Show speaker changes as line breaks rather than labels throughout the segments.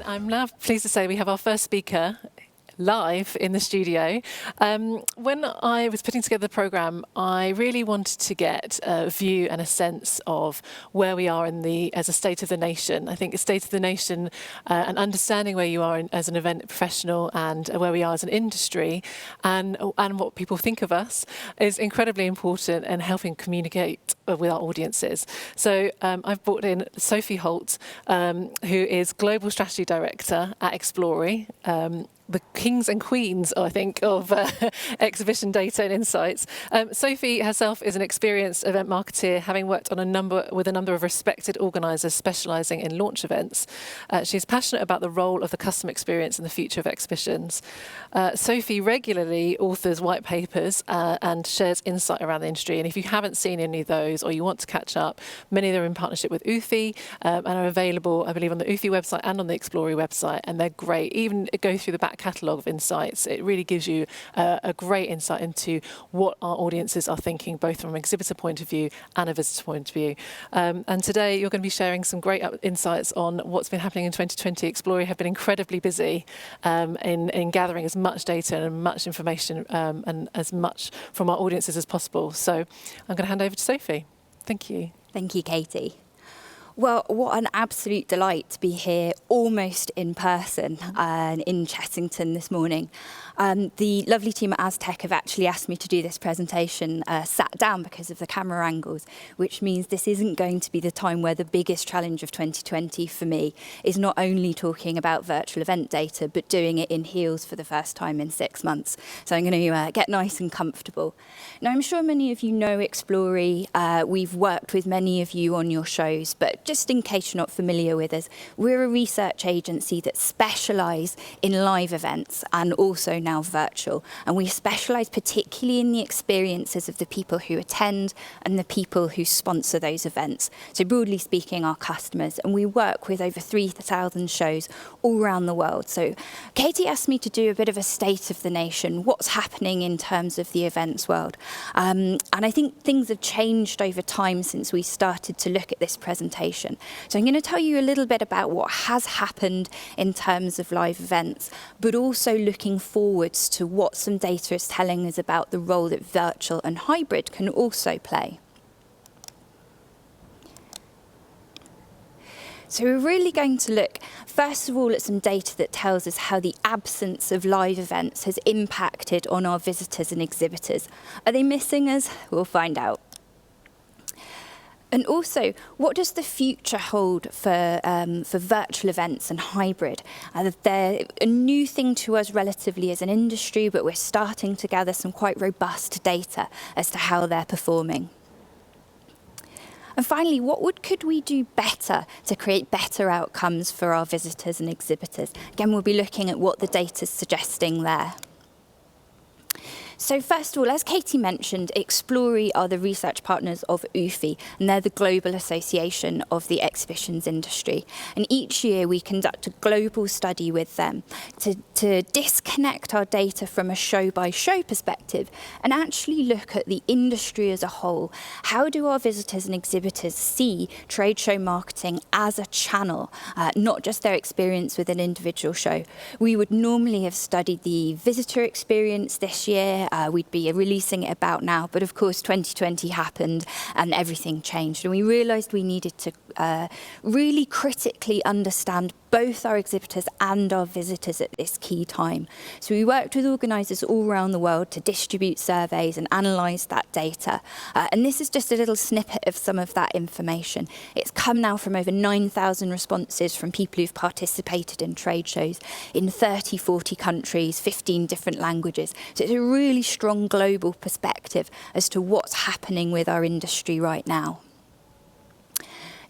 I'm now pleased to say we have our first speaker live in the studio. When I was putting together the programme, I really wanted to get a view and a sense of where we are as a state of the nation. I think a state of the nation and understanding where you are as an event professional and where we are as an industry and what people think of us is incredibly important in helping communicate with our audiences. So I've brought in Sophie Holt, who is Global Strategy Director at Explori, the kings and queens, I think, of exhibition data and insights. Sophie herself is an experienced event marketeer, having worked on a number of respected organisers specialising in launch events. She's passionate about the role of the customer experience in the future of exhibitions. Sophie regularly authors white papers and shares insight around the industry. And if you haven't seen any of those or you want to catch up, many of them are in partnership with UFI and are available, I believe, on the UFI website and on the Explori website. And they're great. Even go through the back catalogue of insights. It really gives you a great insight into what our audiences are thinking, both from an exhibitor point of view and a visitor point of view. And today you're going to be sharing some great insights on what's been happening in 2020. Explori have been incredibly busy in gathering as much data and much information and as much from our audiences as possible. So I'm going to hand over to Sophie. Thank you.
Thank you, Katie. Well, what an absolute delight to be here almost in person in Chessington this morning. The lovely team at Aztec have actually asked me to do this presentation sat down because of the camera angles, which means this isn't going to be the time where the biggest challenge of 2020 for me is not only talking about virtual event data, but doing it in heels for the first time in 6 months. So I'm going to get nice and comfortable. Now, I'm sure many of you know Explori. We've worked with many of you on your shows, but just in case you're not familiar with us, we're a research agency that specialise in live events and also now virtual. And we specialise particularly in the experiences of the people who attend and the people who sponsor those events. So broadly speaking, our customers. And we work with over 3,000 shows all around the world. So Katie asked me to do a bit of a state of the nation, what's happening in terms of the events world. And I think things have changed over time since we started to look at this presentation. So I'm going to tell you a little bit about what has happened in terms of live events, but also looking forwards to what some data is telling us about the role that virtual and hybrid can also play. So we're really going to look, first of all, at some data that tells us how the absence of live events has impacted on our visitors and exhibitors. Are they missing us? We'll find out. And also, what does the future hold for virtual events and hybrid? They're a new thing to us relatively as an industry, but we're starting to gather some quite robust data as to how they're performing. And finally, could we do better to create better outcomes for our visitors and exhibitors? Again, we'll be looking at what the data's suggesting there. So first of all, as Katie mentioned, Explori are the research partners of UFI, and they're the global association of the exhibitions industry. And each year we conduct a global study with them to disconnect our data from a show-by-show perspective and actually look at the industry as a whole. How do our visitors and exhibitors see trade show marketing as a channel, not just their experience with an individual show? We would normally have studied the visitor experience this year. We'd be releasing it about now, but of course 2020 happened and everything changed, and we realised we needed to really critically understand both our exhibitors and our visitors at this key time. So we worked with organisers all around the world to distribute surveys and analyse that data. And this is just a little snippet of some of that information. It's come now from over 9,000 responses from people who've participated in trade shows in 30, 40 countries, 15 different languages. So it's a really strong global perspective as to what's happening with our industry right now.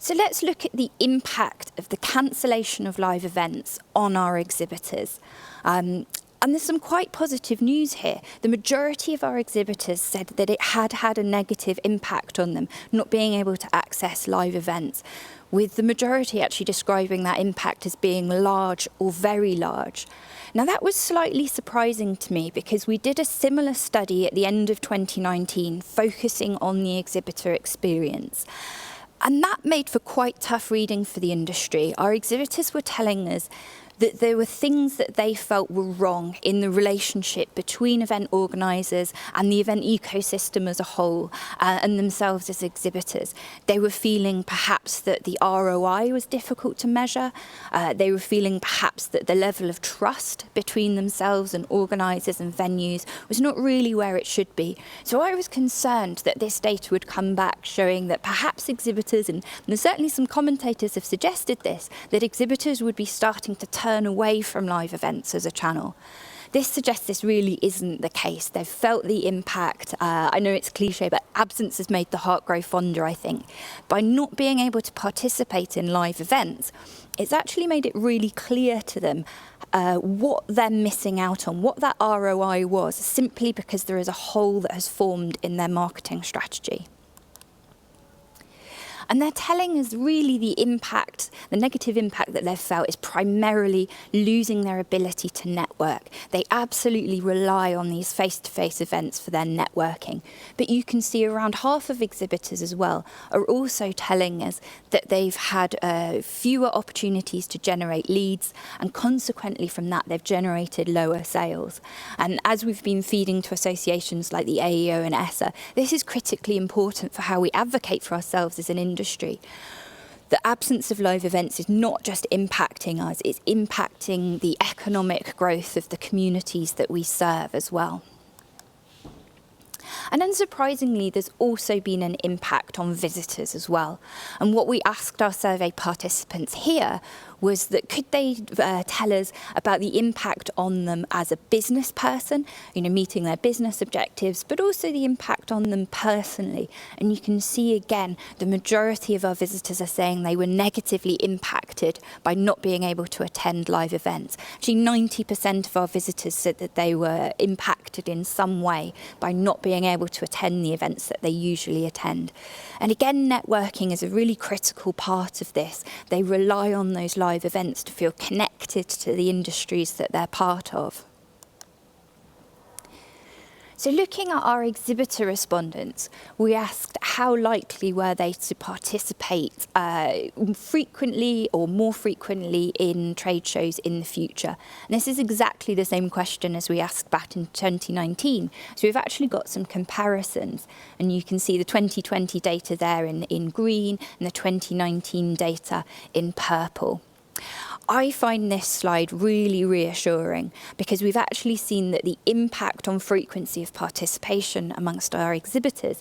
So let's look at the impact of the cancellation of live events on our exhibitors. And there's some quite positive news here. The majority of our exhibitors said that it had a negative impact on them, not being able to access live events, with the majority actually describing that impact as being large or very large. Now, that was slightly surprising to me because we did a similar study at the end of 2019 focusing on the exhibitor experience. And that made for quite tough reading for the industry. Our exhibitors were telling us that there were things that they felt were wrong in the relationship between event organisers and the event ecosystem as a whole, and themselves as exhibitors. They were feeling perhaps that the ROI was difficult to measure. They were feeling perhaps that the level of trust between themselves and organisers and venues was not really where it should be. So I was concerned that this data would come back showing that perhaps exhibitors, and certainly some commentators have suggested this, that exhibitors would be starting to turn away from live events as a channel. This suggests this really isn't the case. They've felt the impact. I know it's cliche, but absence has made the heart grow fonder, I think. By not being able to participate in live events, it's actually made it really clear to them what they're missing out on, what that ROI was, simply because there is a hole that has formed in their marketing strategy. And they're telling us really the impact, the negative impact that they've felt is primarily losing their ability to network. They absolutely rely on these face-to-face events for their networking. But you can see around half of exhibitors as well are also telling us that they've had fewer opportunities to generate leads, and consequently from that they've generated lower sales. And as we've been feeding to associations like the AEO and ESSA, this is critically important for how we advocate for ourselves as an industry. The absence of live events is not just impacting us, it's impacting the economic growth of the communities that we serve as well. And unsurprisingly, there's also been an impact on visitors as well. And what we asked our survey participants here was that could they tell us about the impact on them as a business person, meeting their business objectives, but also the impact on them personally. And you can see again, the majority of our visitors are saying they were negatively impacted by not being able to attend live events. Actually, 90% of our visitors said that they were impacted in some way by not being able to attend the events that they usually attend. And again, networking is a really critical part of this. They rely on those live events to feel connected to the industries that they're part of. So looking at our exhibitor respondents, we asked how likely were they to participate frequently or more frequently in trade shows in the future. And this is exactly the same question as we asked back in 2019. So we've actually got some comparisons, and you can see the 2020 data there in green and the 2019 data in purple. I find this slide really reassuring because we've actually seen that the impact on frequency of participation amongst our exhibitors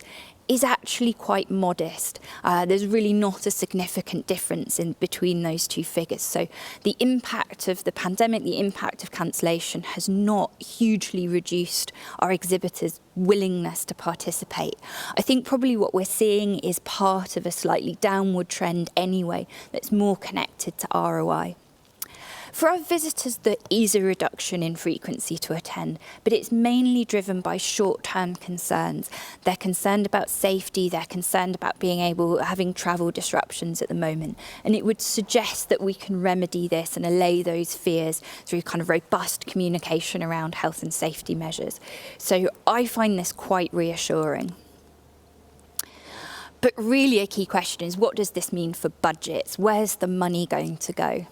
is actually quite modest. There's really not a significant difference in between those two figures. So the impact of the pandemic, the impact of cancellation has not hugely reduced our exhibitors' willingness to participate. I think probably what we're seeing is part of a slightly downward trend anyway that's more connected to ROI. For our visitors, there is a reduction in frequency to attend, but it's mainly driven by short-term concerns. They're concerned about safety, they're concerned about having travel disruptions at the moment. And it would suggest that we can remedy this and allay those fears through kind of robust communication around health and safety measures. So I find this quite reassuring. But really a key question is, what does this mean for budgets? Where's the money going to go?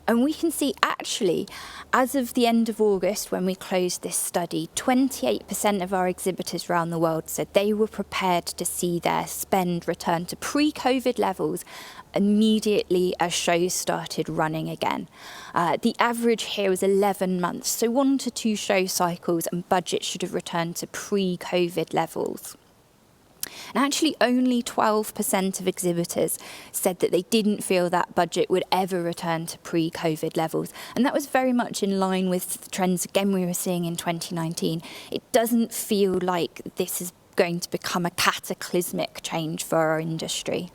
And we can see actually, as of the end of August, when we closed this study, 28% of our exhibitors around the world said they were prepared to see their spend return to pre-COVID levels immediately as shows started running again. The average here was 11 months, so 1 to 2 show cycles and budgets should have returned to pre-COVID levels. And actually only 12% of exhibitors said that they didn't feel that budget would ever return to pre-COVID levels. And that was very much in line with the trends, again, we were seeing in 2019. It doesn't feel like this is going to become a cataclysmic change for our industry.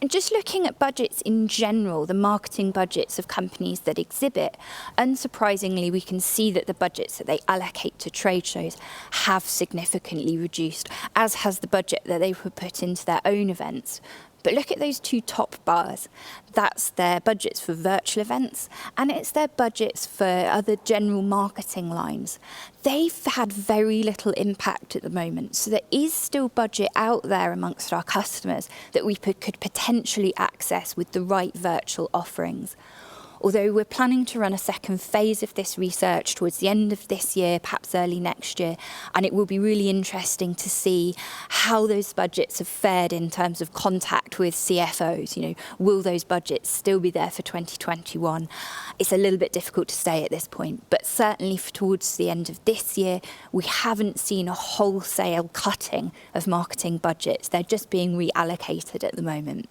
And just looking at budgets in general, the marketing budgets of companies that exhibit, unsurprisingly, we can see that the budgets that they allocate to trade shows have significantly reduced, as has the budget that they would put into their own events. But look at those 2 top bars. That's their budgets for virtual events, and it's their budgets for other general marketing lines. they've had very little impact at the moment. So there is still budget out there amongst our customers that we could potentially access with the right virtual offerings. Although we're planning to run a second phase of this research towards the end of this year, perhaps early next year, and it will be really interesting to see how those budgets have fared in terms of contact with CFOs. You know, will those budgets still be there for 2021? It's a little bit difficult to say at this point, but certainly towards the end of this year, we haven't seen a wholesale cutting of marketing budgets. They're just being reallocated at the moment.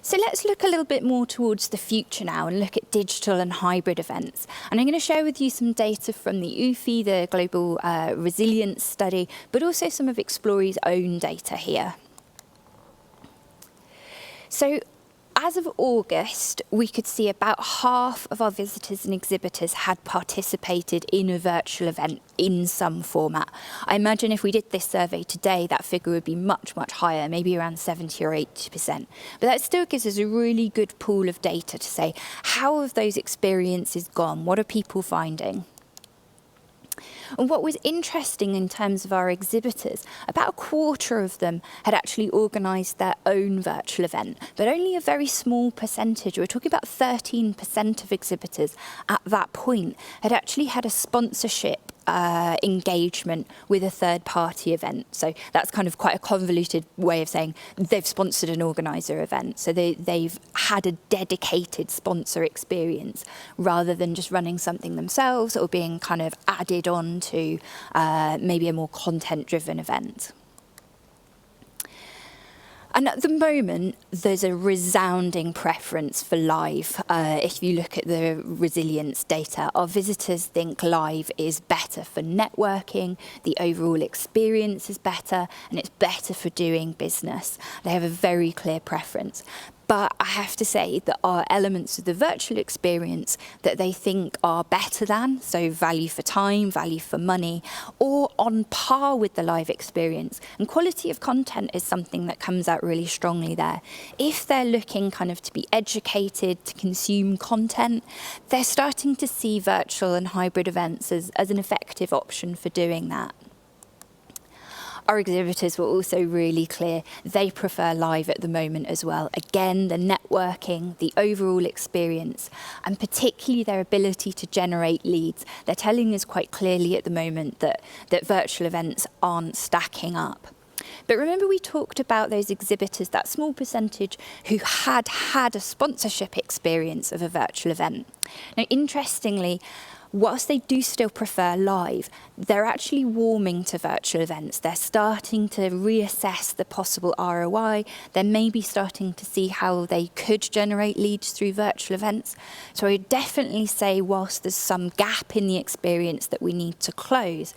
So let's look a little bit more towards the future now and look at digital and hybrid events. And I'm going to share with you some data from the UFI, the Global Resilience Study, but also some of Explori's own data here. So as of August, we could see about half of our visitors and exhibitors had participated in a virtual event in some format. I imagine if we did this survey today, that figure would be much, much higher, maybe around 70 or 80%. But that still gives us a really good pool of data to say, how have those experiences gone? What are people finding? And what was interesting in terms of our exhibitors, about a quarter of them had actually organised their own virtual event, but only a very small percentage, we're talking about 13% of exhibitors at that point, had actually had a sponsorship engagement with a third-party event. So that's kind of quite a convoluted way of saying they've sponsored an organiser event. So they've had a dedicated sponsor experience rather than just running something themselves or being kind of added on to maybe a more content-driven event. And at the moment, there's a resounding preference for live. If you look at the resilience data, our visitors think live is better for networking, the overall experience is better, and it's better for doing business. They have a very clear preference. But I have to say that are elements of the virtual experience that they think are better than, so value for time, value for money, or on par with the live experience. And quality of content is something that comes out really strongly there. If they're looking kind of to be educated, to consume content, they're starting to see virtual and hybrid events as an effective option for doing that. Our exhibitors were also really clear they prefer live at the moment as well. Again, the networking, the overall experience, and particularly their ability to generate leads. They're telling us quite clearly at the moment that virtual events aren't stacking up. But remember we talked about those exhibitors, that small percentage who had a sponsorship experience of a virtual event. Now, interestingly, whilst they do still prefer live, they're actually warming to virtual events. They're starting to reassess the possible ROI. They're maybe starting to see how they could generate leads through virtual events. So I would definitely say whilst there's some gap in the experience that we need to close,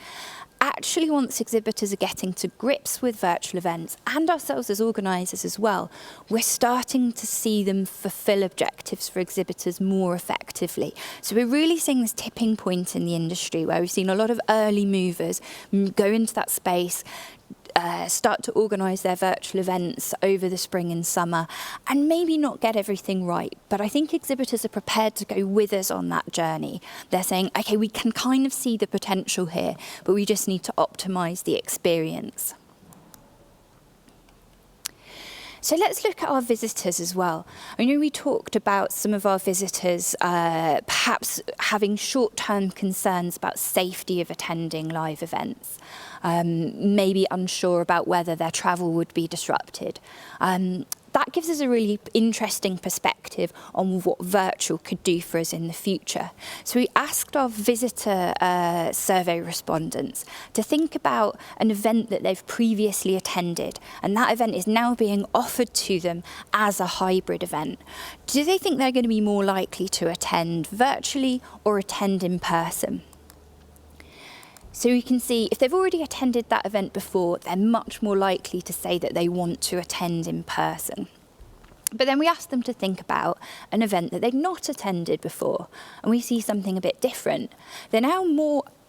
actually once exhibitors are getting to grips with virtual events and ourselves as organisers as well, we're starting to see them fulfil objectives for exhibitors more effectively. So we're really seeing this tipping point in the industry where we've seen a lot of early movers go into that space, start to organise their virtual events over the spring and summer and maybe not get everything right. But I think exhibitors are prepared to go with us on that journey. They're saying, okay, we can kind of see the potential here, but we just need to optimise the experience. So let's look at our visitors as well. I know we talked about some of our visitors perhaps having short-term concerns about safety of attending live events, maybe unsure about whether their travel would be disrupted. That gives us a really interesting perspective on what virtual could do for us in the future. So we asked our visitor survey respondents to think about an event that they've previously attended, and that event is now being offered to them as a hybrid event. Do they think they're going to be more likely to attend virtually or attend in person? So you can see if they've already attended that event before, they're much more likely to say that they want to attend in person. But then we asked them to think about an event that they'd not attended before, and we see something a bit different. They're now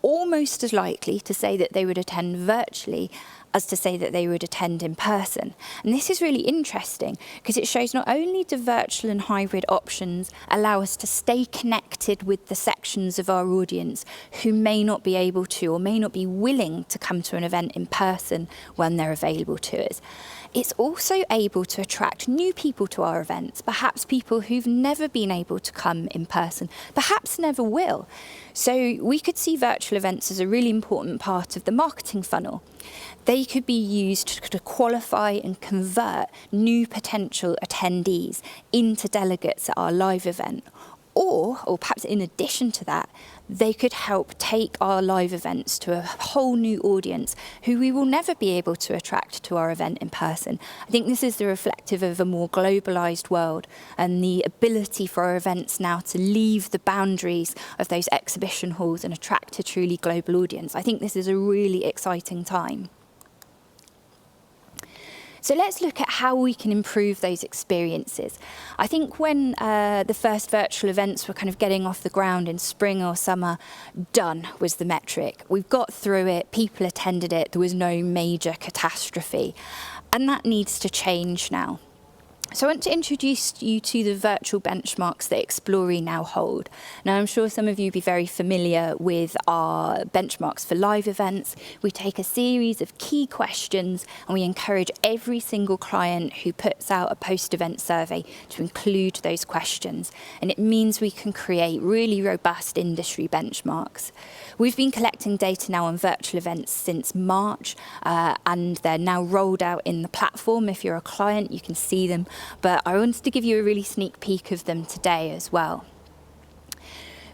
almost as likely to say that they would attend virtually as to say that they would attend in person. And this is really interesting because it shows not only do virtual and hybrid options allow us to stay connected with the sections of our audience who may not be able to or may not be willing to come to an event in person when they're available to us. It's also able to attract new people to our events, perhaps people who've never been able to come in person, perhaps never will. So we could see virtual events as a really important part of the marketing funnel. They could be used to qualify and convert new potential attendees into delegates at our live event. Or perhaps in addition to that, they could help take our live events to a whole new audience who we will never be able to attract to our event in person. I think this is the reflective of a more globalised world and the ability for our events now to leave the boundaries of those exhibition halls and attract a truly global audience. I think this is a really exciting time. So let's look at how we can improve those experiences. I think when the first virtual events were kind of getting off the ground in spring or summer, done was the metric. We've got through it, people attended it, there was no major catastrophe. And that needs to change now. So I want to introduce you to the virtual benchmarks that Explori now hold. Now, I'm sure some of you will be very familiar with our benchmarks for live events. We take a series of key questions and we encourage every single client who puts out a post-event survey to include those questions. And it means we can create really robust industry benchmarks. We've been collecting data now on virtual events since March, and they're now rolled out in the platform. If you're a client, you can see them. But I wanted to give you a really sneak peek of them today as well.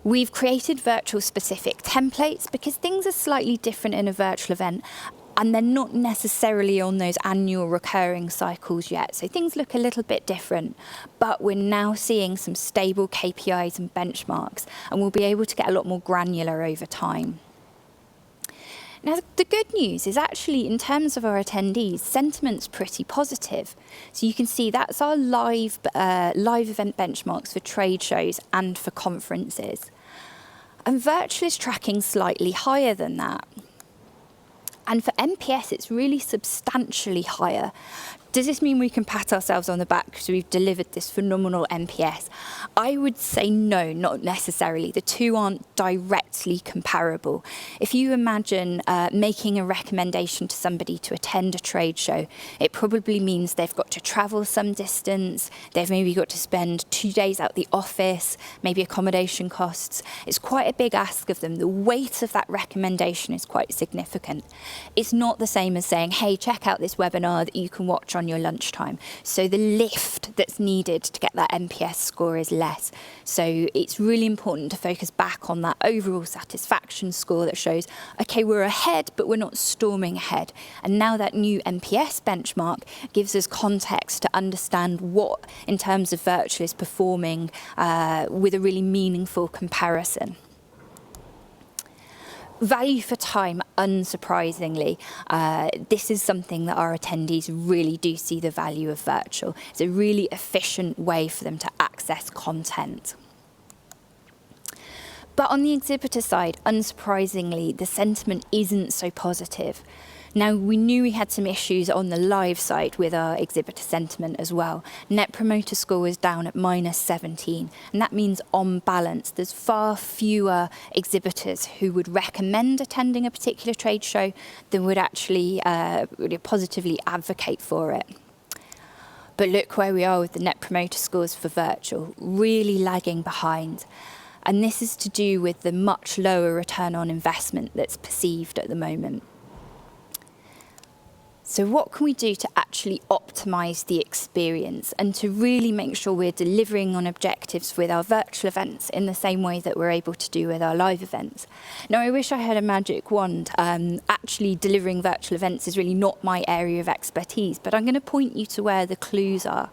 We've created virtual specific templates because things are slightly different in a virtual event and they're not necessarily on those annual recurring cycles yet. So things look a little bit different, but we're now seeing some stable KPIs and benchmarks and we'll be able to get a lot more granular over time. Now, the good news is actually, in terms of our attendees, sentiment's pretty positive. So you can see that's our live event benchmarks for trade shows and for conferences. And virtual is tracking slightly higher than that. And for NPS, it's really substantially higher. Does this mean we can pat ourselves on the back because we've delivered this phenomenal NPS? I would say no, not necessarily. The two aren't directly comparable. If you imagine making a recommendation to somebody to attend a trade show, it probably means they've got to travel some distance, they've maybe got to spend 2 days out the office, maybe accommodation costs. It's quite a big ask of them. The weight of that recommendation is quite significant. It's not the same as saying, hey, check out this webinar that you can watch on your lunchtime. So the lift that's needed to get that NPS score is less. So it's really important to focus back on that overall satisfaction score that shows, okay, we're ahead, but we're not storming ahead. And now that new NPS benchmark gives us context to understand what, in terms of virtual, is performing with a really meaningful comparison. Value for time, unsurprisingly, this is something that our attendees really do see the value of virtual. It's a really efficient way for them to access content. But on the exhibitor side, unsurprisingly, the sentiment isn't so positive. Now, we knew we had some issues on the live side with our exhibitor sentiment as well. Net Promoter Score was down at -17, and that means on balance, there's far fewer exhibitors who would recommend attending a particular trade show than would actually really positively advocate for it. But look where we are with the Net Promoter Scores for virtual, really lagging behind. And this is to do with the much lower return on investment that's perceived at the moment. So what can we do to actually optimise the experience and to really make sure we're delivering on objectives with our virtual events in the same way that we're able to do with our live events? Now, I wish I had a magic wand. Actually, delivering virtual events is really not my area of expertise, but I'm going to point you to where the clues are.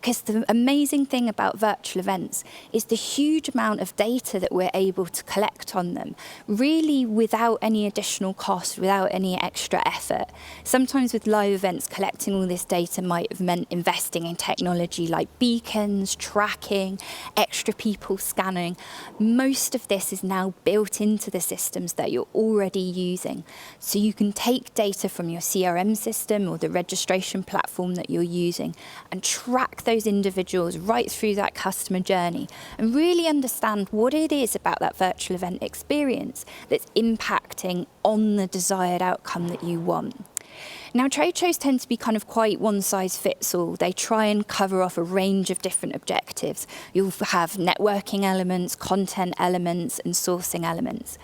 Because the amazing thing about virtual events is the huge amount of data that we're able to collect on them, really without any additional cost, without any extra effort. Sometimes with live events, collecting all this data might have meant investing in technology like beacons, tracking, extra people scanning. Most of this is now built into the systems that you're already using. So you can take data from your CRM system or the registration platform that you're using and track those individuals right through that customer journey and really understand what it is about that virtual event experience that's impacting on the desired outcome that you want. Now, trade shows tend to be kind of quite one size fits all. They try and cover off a range of different objectives. You'll have networking elements, content elements, and sourcing elements.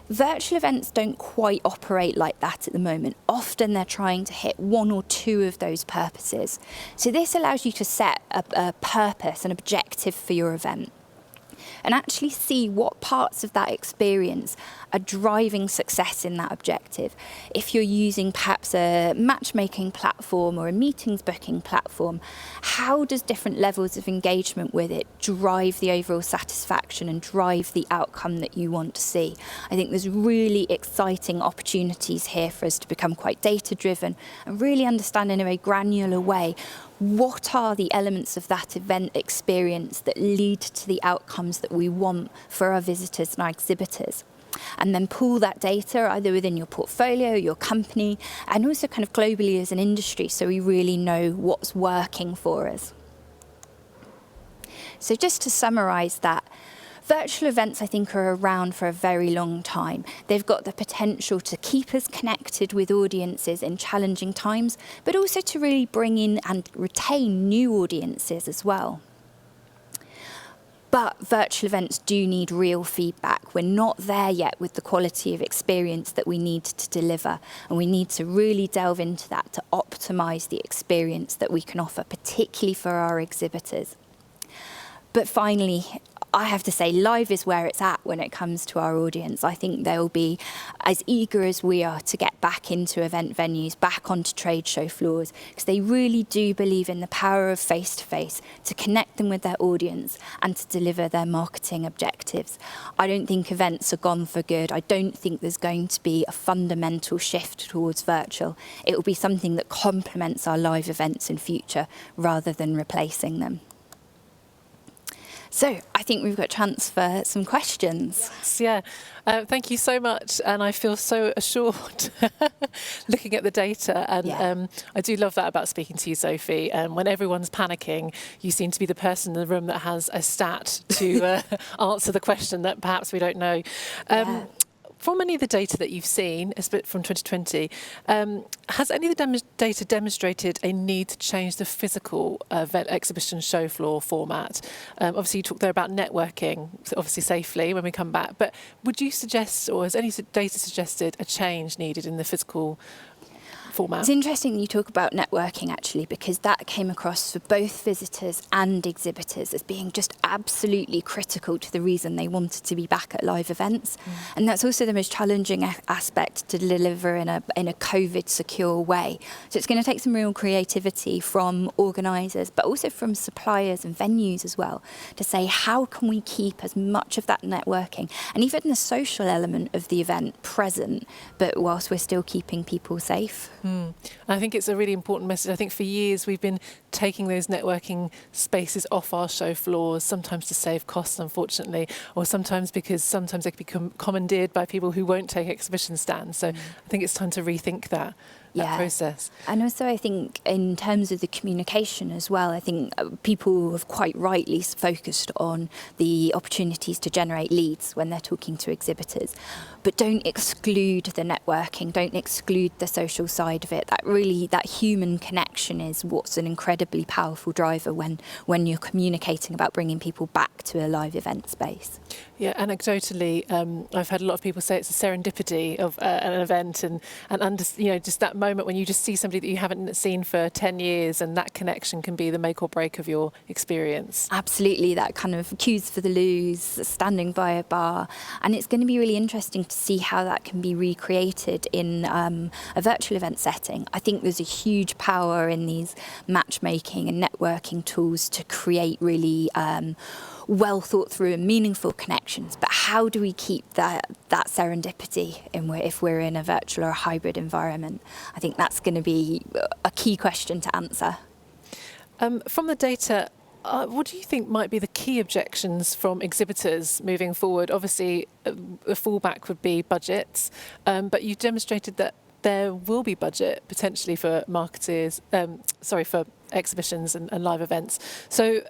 Virtual events don't quite operate like that at the moment. Often they're trying to hit one or two of those purposes. So this allows you to set a purpose, an objective for your event, and actually see what parts of that experience are driving success in that objective. If you're using perhaps a matchmaking platform or a meetings booking platform, how does different levels of engagement with it drive the overall satisfaction and drive the outcome that you want to see? I think there's really exciting opportunities here for us to become quite data-driven and really understand in a very granular way what are the elements of that event experience that lead to the outcomes that we want for our visitors and our exhibitors. And then pull that data either within your portfolio, your company, and also kind of globally as an industry so we really know what's working for us. So just to summarise that, virtual events, I think, are around for a very long time. They've got the potential to keep us connected with audiences in challenging times, but also to really bring in and retain new audiences as well. But virtual events do need real feedback. We're not there yet with the quality of experience that we need to deliver, and we need to really delve into that to optimise the experience that we can offer, particularly for our exhibitors. But finally, I have to say, live is where it's at when it comes to our audience. I think they'll be as eager as we are to get back into event venues, back onto trade show floors, because they really do believe in the power of face-to-face to connect them with their audience and to deliver their marketing objectives. I don't think events are gone for good. I don't think there's going to be a fundamental shift towards virtual. It will be something that complements our live events in future rather than replacing them. So I think we've got a chance for some questions.
Yes, yeah. Thank you so much. And I feel so assured looking at the data. And I do love that about speaking to you, Sophie. When everyone's panicking, you seem to be the person in the room that has a stat to answer the question that perhaps we don't know. From any of the data that you've seen, from 2020, has any of the data demonstrated a need to change the physical exhibition show floor format? Obviously, you talked there about networking, so obviously safely when we come back. But would you suggest, or has any data suggested, a change needed in the physical format?
It's interesting you talk about networking, actually, because that came across for both visitors and exhibitors as being just absolutely critical to the reason they wanted to be back at live events. And that's also the most challenging aspect to deliver in a COVID secure way. So it's going to take some real creativity from organisers, but also from suppliers and venues as well, to say how can we keep as much of that networking and even the social element of the event present, but whilst we're still keeping people safe.
I think it's a really important message. I think for years we've been taking those networking spaces off our show floors, sometimes to save costs, unfortunately, or sometimes because sometimes they can be commandeered by people who won't take exhibition stands. So I think it's time to rethink that process.
And also I think in terms of the communication as well, I think people have quite rightly focused on the opportunities to generate leads when they're talking to exhibitors. But don't exclude the networking, don't exclude the social side of it. That human connection is what's an incredibly powerful driver when you're communicating about bringing people back to a live event space.
Yeah, anecdotally, I've had a lot of people say it's a serendipity of an event and just that moment when you just see somebody that you haven't seen for 10 years, and that connection can be the make or break of your experience.
Absolutely, that kind of cues for the loos, standing by a bar. And it's going to be really interesting to see how that can be recreated in a virtual event setting. I think there's a huge power in these matchmaking and networking tools to create really well thought through and meaningful connections. But how do we keep that serendipity if we're in a virtual or a hybrid environment? I think that's going to be a key question to answer.
From the data, what do you think might be the key objections from exhibitors moving forward? Obviously, a fallback would be budgets, but you demonstrated that there will be budget potentially for for exhibitions and live events. So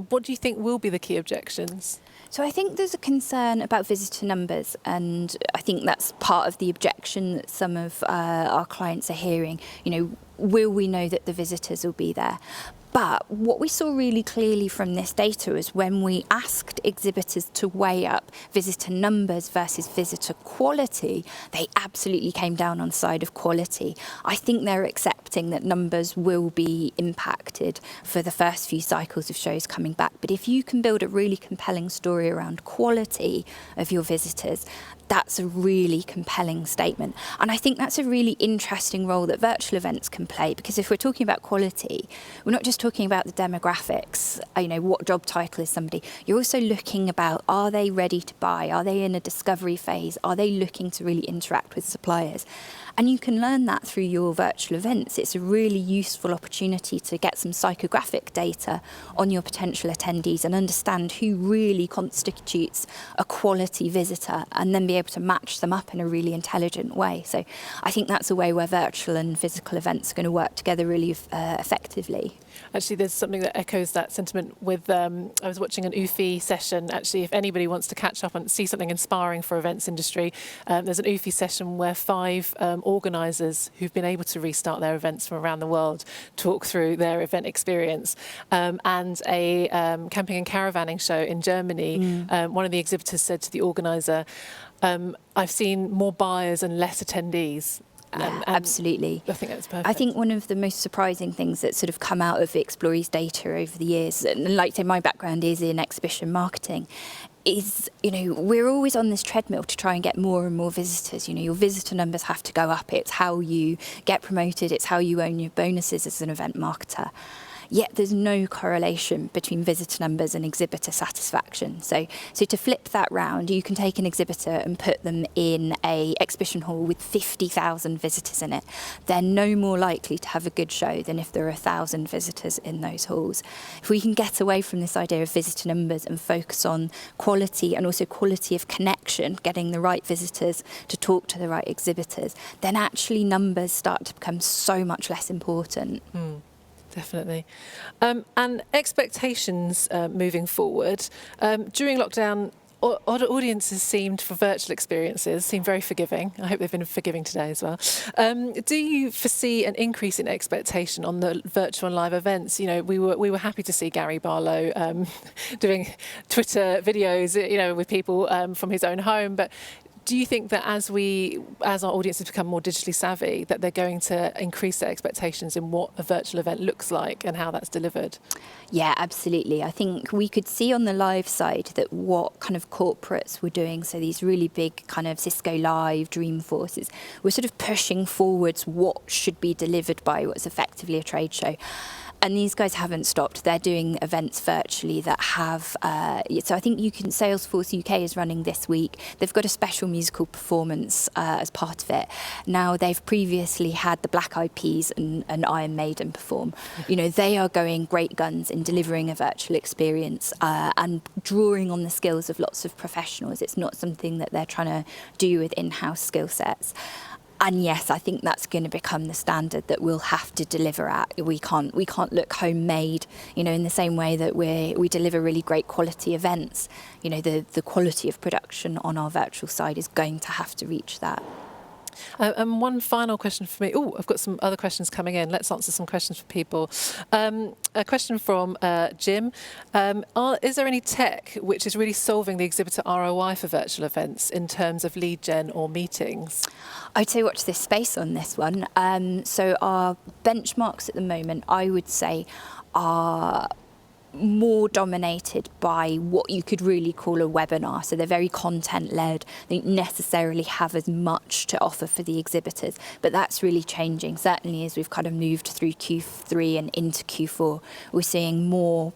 what do you think will be the key objections?
So I think there's a concern about visitor numbers, and I think that's part of the objection that some of our clients are hearing. Will we know that the visitors will be there? But what we saw really clearly from this data is when we asked exhibitors to weigh up visitor numbers versus visitor quality, they absolutely came down on the side of quality. I think they're accepting that numbers will be impacted for the first few cycles of shows coming back. But if you can build a really compelling story around quality of your visitors, that's a really compelling statement. And I think that's a really interesting role that virtual events can play, because if we're talking about quality, we're not just talking about the demographics, what job title is somebody. You're also looking about, are they ready to buy? Are they in a discovery phase? Are they looking to really interact with suppliers? And you can learn that through your virtual events. It's a really useful opportunity to get some psychographic data on your potential attendees and understand who really constitutes a quality visitor, and then be able to match them up in a really intelligent way. So I think that's a way where virtual and physical events are going to work together really effectively.
Actually, there's something that echoes that sentiment with, I was watching an UFI session. Actually, if anybody wants to catch up and see something inspiring for events industry, there's an UFI session where 5 organisers who've been able to restart their events from around the world talk through their event experience. And a camping and caravanning show in Germany, one of the exhibitors said to the organiser, I've seen more buyers and less attendees.
Yeah, absolutely.
I think that's perfect.
I think one of the most surprising things that sort of come out of Explori's data over the years, and like I say, my background is in exhibition marketing, is, we're always on this treadmill to try and get more and more visitors. Your visitor numbers have to go up. It's how you get promoted. It's how you earn your bonuses as an event marketer. Yet there's no correlation between visitor numbers and exhibitor satisfaction. So to flip that round, you can take an exhibitor and put them in a exhibition hall with 50,000 visitors in it. They're no more likely to have a good show than if there are 1,000 visitors in those halls. If we can get away from this idea of visitor numbers and focus on quality, and also quality of connection, getting the right visitors to talk to the right exhibitors, then actually numbers start to become so much less important.
Definitely. And expectations moving forward. During lockdown, audiences seemed, for virtual experiences, seemed very forgiving. I hope they've been forgiving today as well. Do you foresee an increase in expectation on the virtual and live events? We were happy to see Gary Barlow doing Twitter videos, with people from his own home, but do you think that as our audiences become more digitally savvy, that they're going to increase their expectations in what a virtual event looks like and how that's delivered?
Yeah, absolutely. I think we could see on the live side that what kind of corporates were doing, so these really big kind of Cisco Live, Dreamforces, were sort of pushing forwards what should be delivered by what's effectively a trade show. And these guys haven't stopped. They're doing events virtually that have... so I think Salesforce UK is running this week. They've got a special musical performance as part of it. Now, they've previously had the Black Eyed Peas and Iron Maiden perform. They are going great guns in delivering a virtual experience and drawing on the skills of lots of professionals. It's not something that they're trying to do with in-house skill sets. And yes, I think that's going to become the standard that we'll have to deliver at. We can't look homemade, in the same way that we deliver really great quality events. The quality of production on our virtual side is going to have to reach that.
And one final question for me. Oh, I've got some other questions coming in. Let's answer some questions for people. A question from Jim. Is there any tech which is really solving the exhibitor ROI for virtual events in terms of lead gen or meetings?
I'd say watch this space on this one. So our benchmarks at the moment, I would say, are more dominated by what you could really call a webinar. So they're very content-led. They don't necessarily have as much to offer for the exhibitors, but that's really changing. Certainly as we've kind of moved through Q3 and into Q4, we're seeing more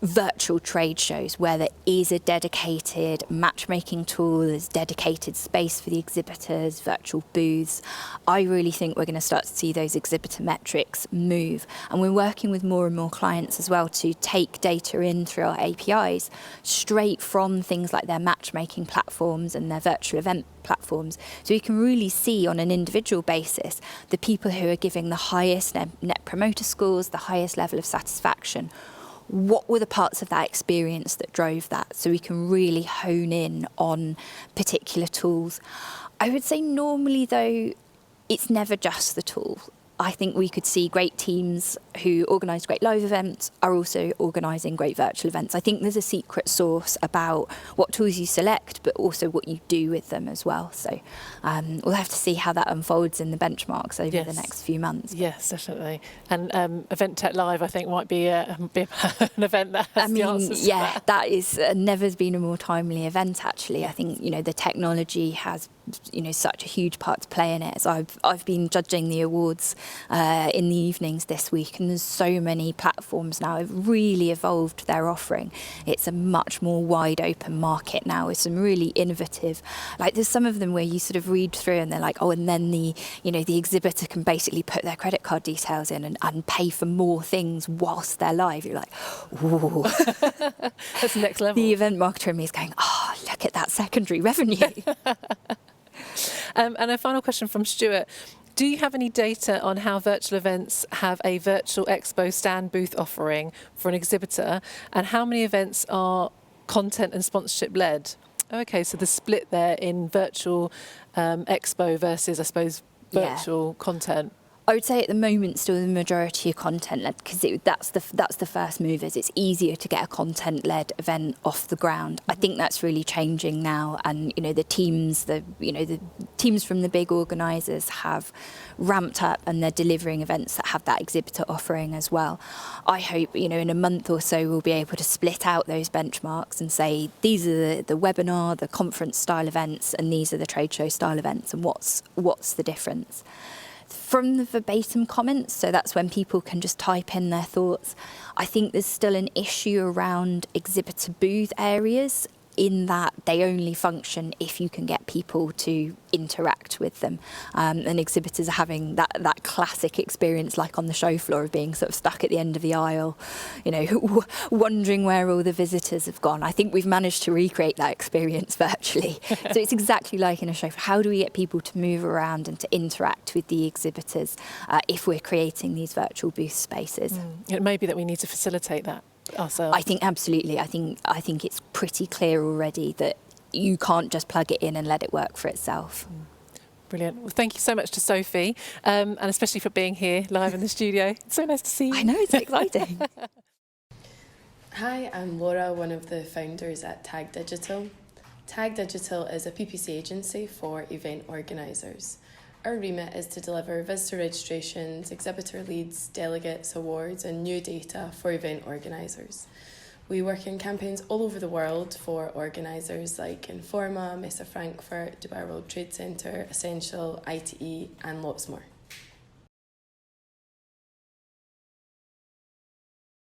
virtual trade shows where there is a dedicated matchmaking tool, there's dedicated space for the exhibitors, virtual booths. I really think we're going to start to see those exhibitor metrics move. And we're working with more and more clients as well to take data in through our APIs straight from things like their matchmaking platforms and their virtual event platforms. So we can really see on an individual basis the people who are giving the highest net promoter scores, the highest level of satisfaction. What were the parts of that experience that drove that? So we can really hone in on particular tools. I would say normally, though, it's never just the tool. I think we could see great teams who organise great live events are also organising great virtual events. I think there's a secret sauce about what tools you select, but also what you do with them as well. So we'll have to see how that unfolds in the benchmarks over the next few months.
Yes, definitely. And Event Tech Live, I think, might be an event that has the answers to that.
That is never been a more timely event, actually. I think, the technology has such a huge part to play in it. So I've been judging the awards in the evenings this week, and there's so many platforms now have really evolved their offering. It's a much more wide open market now with some really innovative, like there's some of them where you sort of read through and they're like, oh, and then the exhibitor can basically put their credit card details in and pay for more things whilst they're live. You're like, ooh.
That's the next level.
The event marketer in me is going, oh, look at that secondary revenue.
And a final question from Stuart. Do you have any data on how virtual events have a virtual expo stand booth offering for an exhibitor, and how many events are content and sponsorship led? Okay, so the split there in virtual expo versus, I suppose, virtual content.
I would say at the moment still the majority are content-led, because that's the first movers. It's easier to get a content-led event off the ground. I think that's really changing now, and the teams from the big organisers have ramped up, and they're delivering events that have that exhibitor offering as well. I hope in a month or so we'll be able to split out those benchmarks and say these are the webinar, the conference style events, and these are the trade show style events, and what's the difference. From the verbatim comments, so that's when people can just type in their thoughts, I think there's still an issue around exhibitor booth areas, in that they only function if you can get people to interact with them. And exhibitors are having that classic experience, like on the show floor, of being sort of stuck at the end of the aisle, wondering where all the visitors have gone. I think we've managed to recreate that experience virtually. So it's exactly like in a show floor. How do we get people to move around and to interact with the exhibitors if we're creating these virtual booth spaces?
It may be that we need to facilitate that ourselves.
I think absolutely. I think it's pretty clear already that you can't just plug it in and let it work for itself.
Brilliant. Well, thank you so much to Sophie, and especially for being here live in the studio. It's so nice to see you.
I know, it's exciting.
Hi, I'm Laura, one of the founders at Tag Digital. Tag Digital is a PPC agency for event organisers. Our remit is to deliver visitor registrations, exhibitor leads, delegates, awards and new data for event organisers. We work in campaigns all over the world for organisers like Informa, Messe Frankfurt, Dubai World Trade Centre, Essential, ITE and lots more.